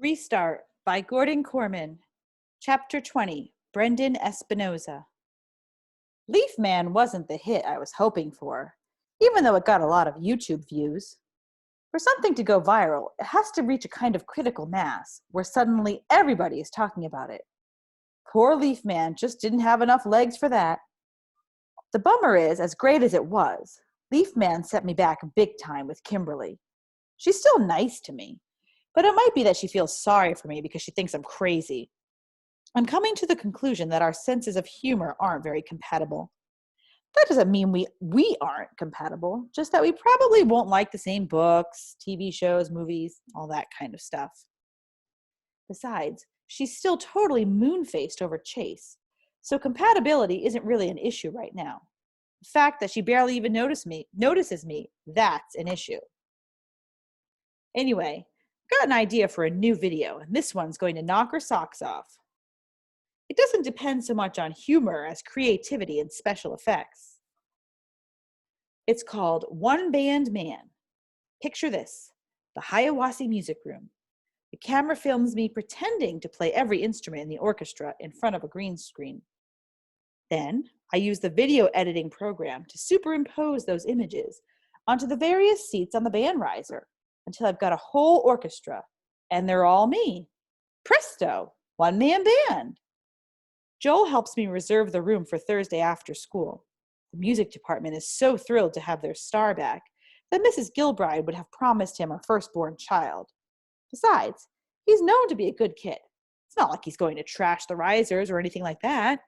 Restart by Gordon Korman. Chapter 20, Brendan Espinoza. Leaf Man wasn't the hit I was hoping for, even though it got a lot of YouTube views. For something to go viral, it has to reach a kind of critical mass where suddenly everybody is talking about it. Poor Leaf Man just didn't have enough legs for that. The bummer is, as great as it was, Leaf Man set me back big time with Kimberly. She's still nice to me, but it might be that she feels sorry for me because she thinks I'm crazy. I'm coming to the conclusion that our senses of humor aren't very compatible. That doesn't mean we aren't compatible, just that we probably won't like the same books, TV shows, movies, all that kind of stuff. Besides, she's still totally moon-faced over Chase, so compatibility isn't really an issue right now. The fact that she barely even notices me, that's an issue. Anyway, I've got an idea for a new video, and this one's going to knock her socks off. It doesn't depend so much on humor as creativity and special effects. It's called One Band Man. Picture this, the Hiawassee Music Room. The camera films me pretending to play every instrument in the orchestra in front of a green screen. Then, I use the video editing program to superimpose those images onto the various seats on the band riser until I've got a whole orchestra, and they're all me. Presto, one-man band. Joel helps me reserve the room for Thursday after school. The music department is so thrilled to have their star back that Mrs. Gilbride would have promised him a firstborn child. Besides, he's known to be a good kid. It's not like he's going to trash the risers or anything like that.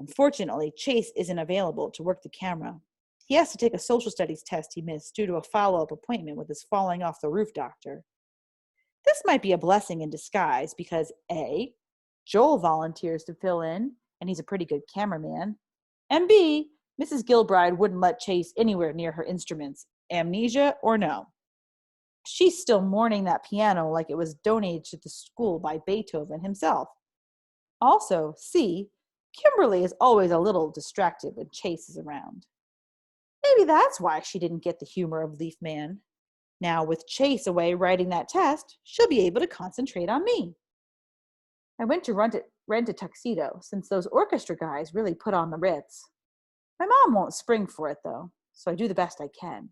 Unfortunately, Chase isn't available to work the camera. He has to take a social studies test he missed due to a follow-up appointment with his falling off the roof doctor. This might be a blessing in disguise because A, Joel volunteers to fill in, and he's a pretty good cameraman, and B, Mrs. Gilbride wouldn't let Chase anywhere near her instruments, amnesia or no. She's still mourning that piano like it was donated to the school by Beethoven himself. Also, C, Kimberly is always a little distracted when Chase is around. Maybe that's why she didn't get the humor of Leaf Man. Now, with Chase away writing that test, she'll be able to concentrate on me. I went to rent a tuxedo, since those orchestra guys really put on the Ritz. My mom won't spring for it, though, so I do the best I can.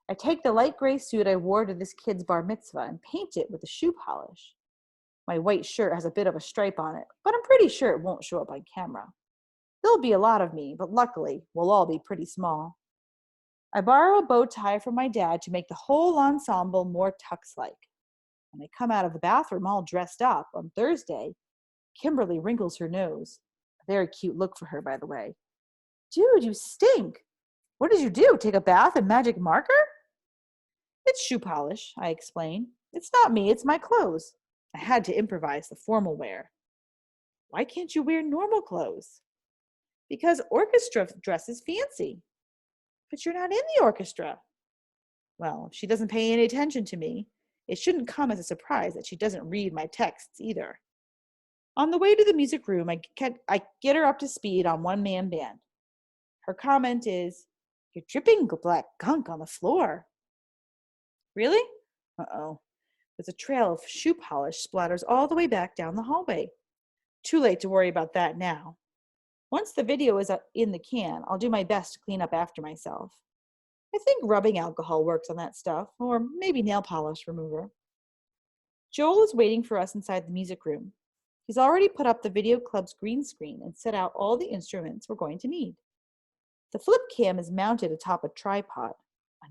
I take the light gray suit I wore to this kid's bar mitzvah and paint it with a shoe polish. My white shirt has a bit of a stripe on it, but I'm pretty sure it won't show up on camera. There'll be a lot of me, but luckily, we'll all be pretty small. I borrow a bow tie from my dad to make the whole ensemble more tux-like. When I come out of the bathroom all dressed up on Thursday, Kimberly wrinkles her nose. A very cute look for her, by the way. Dude, you stink. What did you do? Take a bath in magic marker? It's shoe polish, I explain. It's not me, it's my clothes. I had to improvise the formal wear. Why can't you wear normal clothes? Because orchestra dress is fancy. But you're not in the orchestra. Well, if she doesn't pay any attention to me, it shouldn't come as a surprise that she doesn't read my texts either. On the way to the music room, I get her up to speed on one-man band. Her comment is, "You're dripping black gunk on the floor." Really? Uh-oh. There's a trail of shoe polish splatters all the way back down the hallway. Too late to worry about that now. Once the video is in the can, I'll do my best to clean up after myself. I think rubbing alcohol works on that stuff, or maybe nail polish remover. Joel is waiting for us inside the music room. He's already put up the video club's green screen and set out all the instruments we're going to need. The flip cam is mounted atop a tripod,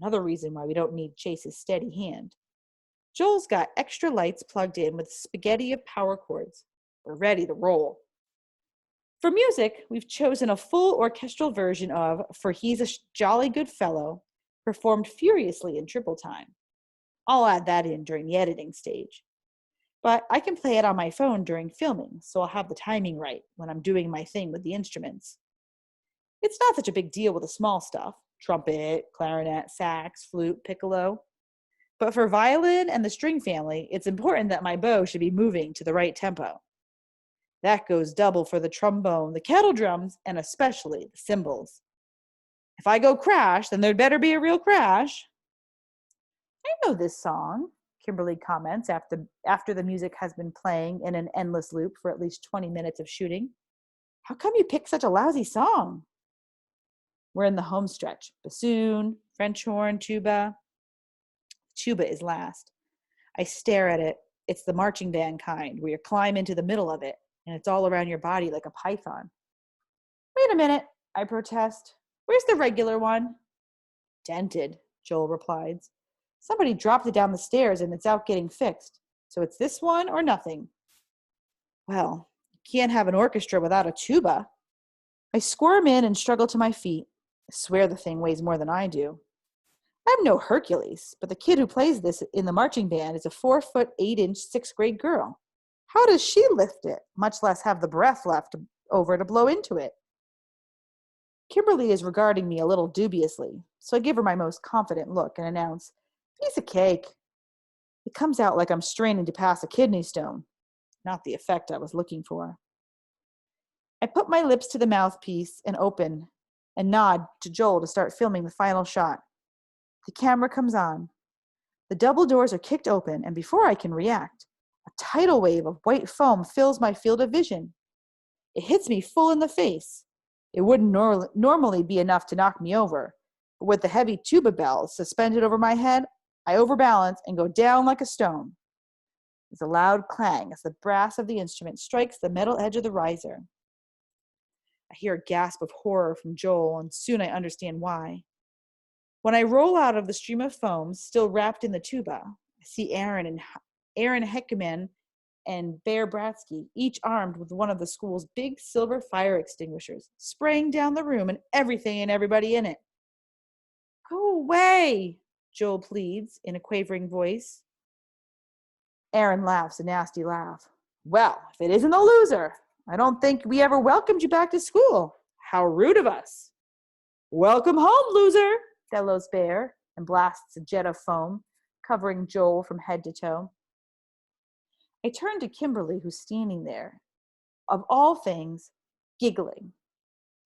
another reason why we don't need Chase's steady hand. Joel's got extra lights plugged in with spaghetti of power cords. We're ready to roll. For music, we've chosen a full orchestral version of For He's a Jolly Good Fellow, performed furiously in triple time. I'll add that in during the editing stage. But I can play it on my phone during filming, so I'll have the timing right when I'm doing my thing with the instruments. It's not such a big deal with the small stuff, trumpet, clarinet, sax, flute, piccolo. But for violin and the string family, it's important that my bow should be moving to the right tempo. That goes double for the trombone, the kettle drums, and especially the cymbals. If I go crash, then there'd better be a real crash. I know this song. Kimberly comments after the music has been playing in an endless loop for at least 20 minutes of shooting. How come you picked such a lousy song? We're in the home stretch. Bassoon, French horn, tuba. Tuba is last. I stare at it. It's the marching band kind, where you climb into the middle of it, and it's all around your body like a python. Wait a minute, I protest. Where's the regular one? Dented, Joel replies. Somebody dropped it down the stairs and it's out getting fixed. So it's this one or nothing. Well, you can't have an orchestra without a tuba. I squirm in and struggle to my feet. I swear the thing weighs more than I do. I'm no Hercules, but the kid who plays this in the marching band is a 4'8" 6th grade girl. How does she lift it, much less have the breath left over to blow into it? Kimberly is regarding me a little dubiously, so I give her my most confident look and announce, piece of cake. It comes out like I'm straining to pass a kidney stone. Not the effect I was looking for. I put my lips to the mouthpiece and open and nod to Joel to start filming the final shot. The camera comes on. The double doors are kicked open, and before I can react, a tidal wave of white foam fills my field of vision. It hits me full in the face. It wouldn't normally be enough to knock me over, but with the heavy tuba bells suspended over my head, I overbalance and go down like a stone. There's a loud clang as the brass of the instrument strikes the metal edge of the riser. I hear a gasp of horror from Joel, and soon I understand why. When I roll out of the stream of foam, still wrapped in the tuba, I see Aaron Heckman and Bear Bratsky, each armed with one of the school's big silver fire extinguishers, spraying down the room and everything and everybody in it. Go away, Joel pleads in a quavering voice. Aaron laughs a nasty laugh. Well, if it isn't a loser, I don't think we ever welcomed you back to school. How rude of us. Welcome home, loser, bellows Bear and blasts a jet of foam, covering Joel from head to toe. I turn to Kimberly, who's standing there, of all things, giggling.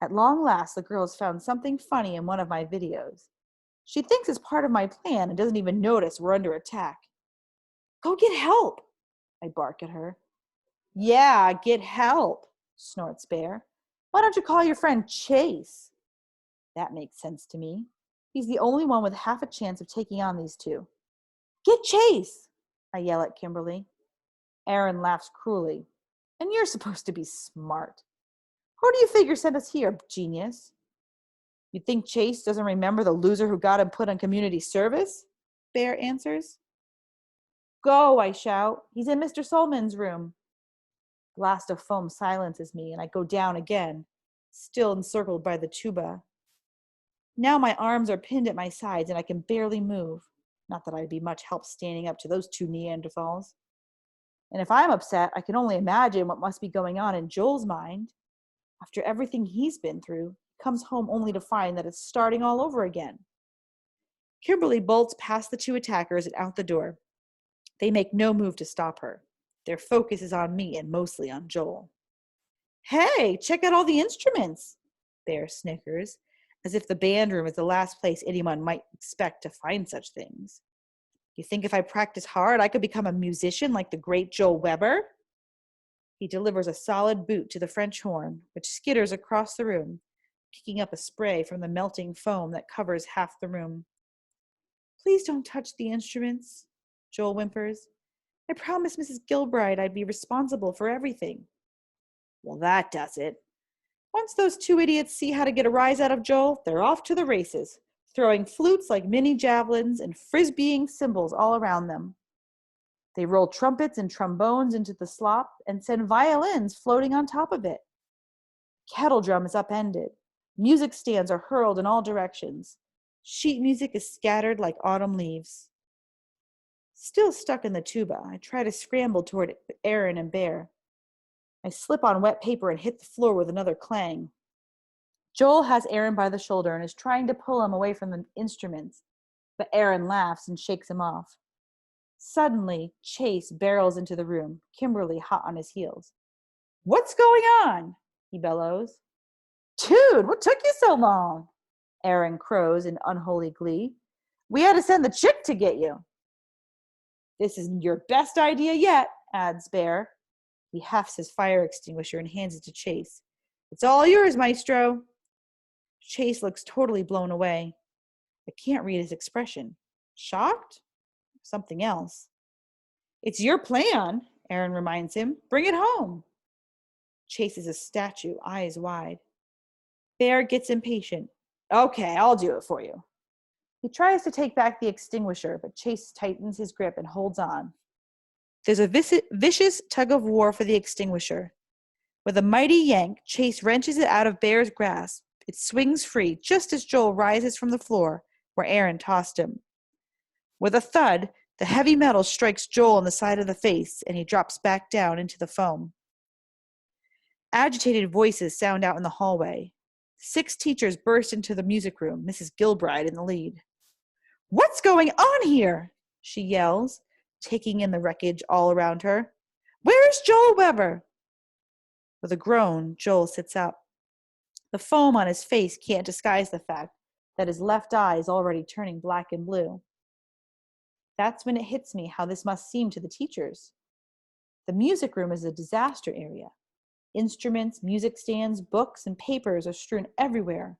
At long last, the girl has found something funny in one of my videos. She thinks it's part of my plan and doesn't even notice we're under attack. Go get help, I bark at her. Yeah, get help, snorts Bear. Why don't you call your friend Chase? That makes sense to me. He's the only one with half a chance of taking on these two. Get Chase, I yell at Kimberly. Aaron laughs cruelly. And you're supposed to be smart. Who do you figure sent us here, genius? You think Chase doesn't remember the loser who got him put on community service? Bear answers. Go, I shout. He's in Mr. Solman's room. Blast of foam silences me, and I go down again, still encircled by the tuba. Now my arms are pinned at my sides, and I can barely move. Not that I'd be much help standing up to those two Neanderthals. And if I'm upset, I can only imagine what must be going on in Joel's mind. After everything he's been through, he comes home only to find that it's starting all over again. Kimberly bolts past the two attackers and out the door. They make no move to stop her. Their focus is on me and mostly on Joel. Hey, check out all the instruments, Bear snickers, as if the band room is the last place anyone might expect to find such things. You think if I practice hard, I could become a musician like the great Joel Weber? He delivers a solid boot to the French horn, which skitters across the room, kicking up a spray from the melting foam that covers half the room. Please don't touch the instruments, Joel whimpers. I promised Mrs. Gilbride I'd be responsible for everything. Well, that does it. Once those two idiots see how to get a rise out of Joel, they're off to the races, throwing flutes like mini javelins and frisbeeing cymbals all around them. They roll trumpets and trombones into the slop and send violins floating on top of it. Kettle drum is upended. Music stands are hurled in all directions. Sheet music is scattered like autumn leaves. Still stuck in the tuba, I try to scramble toward Aaron and Bear. I slip on wet paper and hit the floor with another clang. Joel has Aaron by the shoulder and is trying to pull him away from the instruments, but Aaron laughs and shakes him off. Suddenly, Chase barrels into the room, Kimberly hot on his heels. What's going on? He bellows. Dude, what took you so long? Aaron crows in unholy glee. We had to send the chick to get you. This isn't your best idea yet, adds Bear. He hefts his fire extinguisher and hands it to Chase. It's all yours, Maestro. Chase looks totally blown away. I can't read his expression. Shocked? Something else. It's your plan, Aaron reminds him. Bring it home. Chase is a statue, eyes wide. Bear gets impatient. Okay, I'll do it for you. He tries to take back the extinguisher, but Chase tightens his grip and holds on. There's a vicious tug of war for the extinguisher. With a mighty yank, Chase wrenches it out of Bear's grasp. It swings free just as Joel rises from the floor where Aaron tossed him. With a thud, the heavy metal strikes Joel in the side of the face, and he drops back down into the foam. Agitated voices sound out in the hallway. 6 teachers burst into the music room, Mrs. Gilbride in the lead. What's going on here? She yells, taking in the wreckage all around her. Where's Joel Weber? With a groan, Joel sits up. The foam on his face can't disguise the fact that his left eye is already turning black and blue. That's when it hits me how this must seem to the teachers. The music room is a disaster area. Instruments, music stands, books, and papers are strewn everywhere,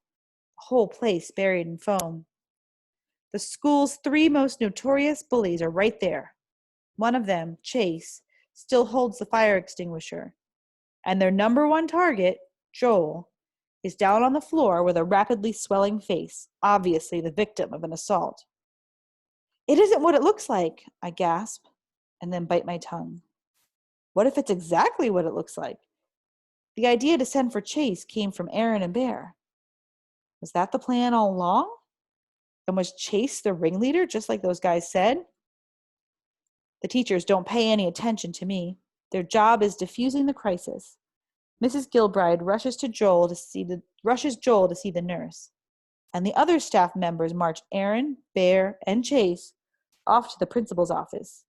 the whole place buried in foam. The school's 3 most notorious bullies are right there. One of them, Chase, still holds the fire extinguisher, and their number 1 target, Joel, is down on the floor with a rapidly swelling face, obviously the victim of an assault. It isn't what it looks like, I gasp, and then bite my tongue. What if it's exactly what it looks like? The idea to send for Chase came from Aaron and Bear. Was that the plan all along? And was Chase the ringleader, just like those guys said? The teachers don't pay any attention to me. Their job is diffusing the crisis. Mrs. Gilbride rushes Joel to see the nurse, and the other staff members march Aaron, Bear, and Chase off to the principal's office.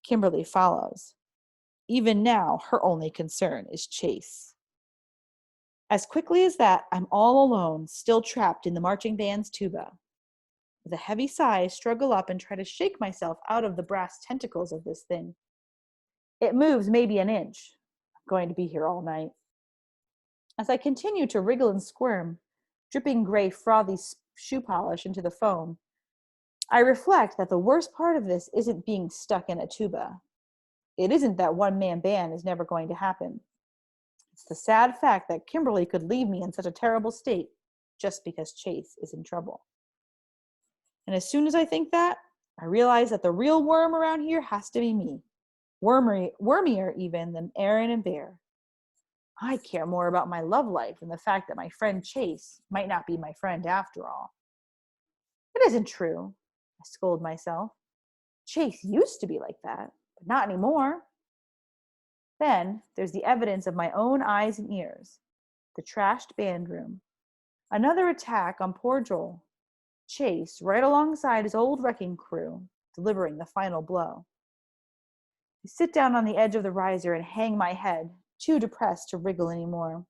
Kimberly follows. Even now, her only concern is Chase. As quickly as that, I'm all alone, still trapped in the marching band's tuba. With a heavy sigh, I struggle up and try to shake myself out of the brass tentacles of this thing. It moves maybe an inch. I'm going to be here all night. As I continue to wriggle and squirm, dripping gray frothy shoe polish into the foam, I reflect that the worst part of this isn't being stuck in a tuba. It isn't that one-man band is never going to happen. It's the sad fact that Kimberly could leave me in such a terrible state just because Chase is in trouble. And as soon as I think that, I realize that the real worm around here has to be me. Wormier even than Aaron and Bear. I care more about my love life than the fact that my friend Chase might not be my friend after all. It isn't true, I scold myself. Chase used to be like that, but not anymore. Then there's the evidence of my own eyes and ears. The trashed band room. Another attack on poor Joel. Chase right alongside his old wrecking crew, delivering the final blow. I sit down on the edge of the riser and hang my head, too depressed to wriggle anymore.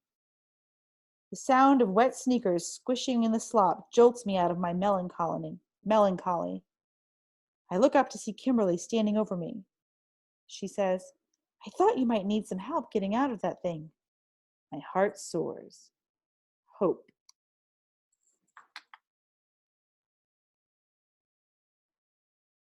The sound of wet sneakers squishing in the slop jolts me out of my melancholy. I look up to see Kimberly standing over me. She says, I thought you might need some help getting out of that thing. My heart soars. Hope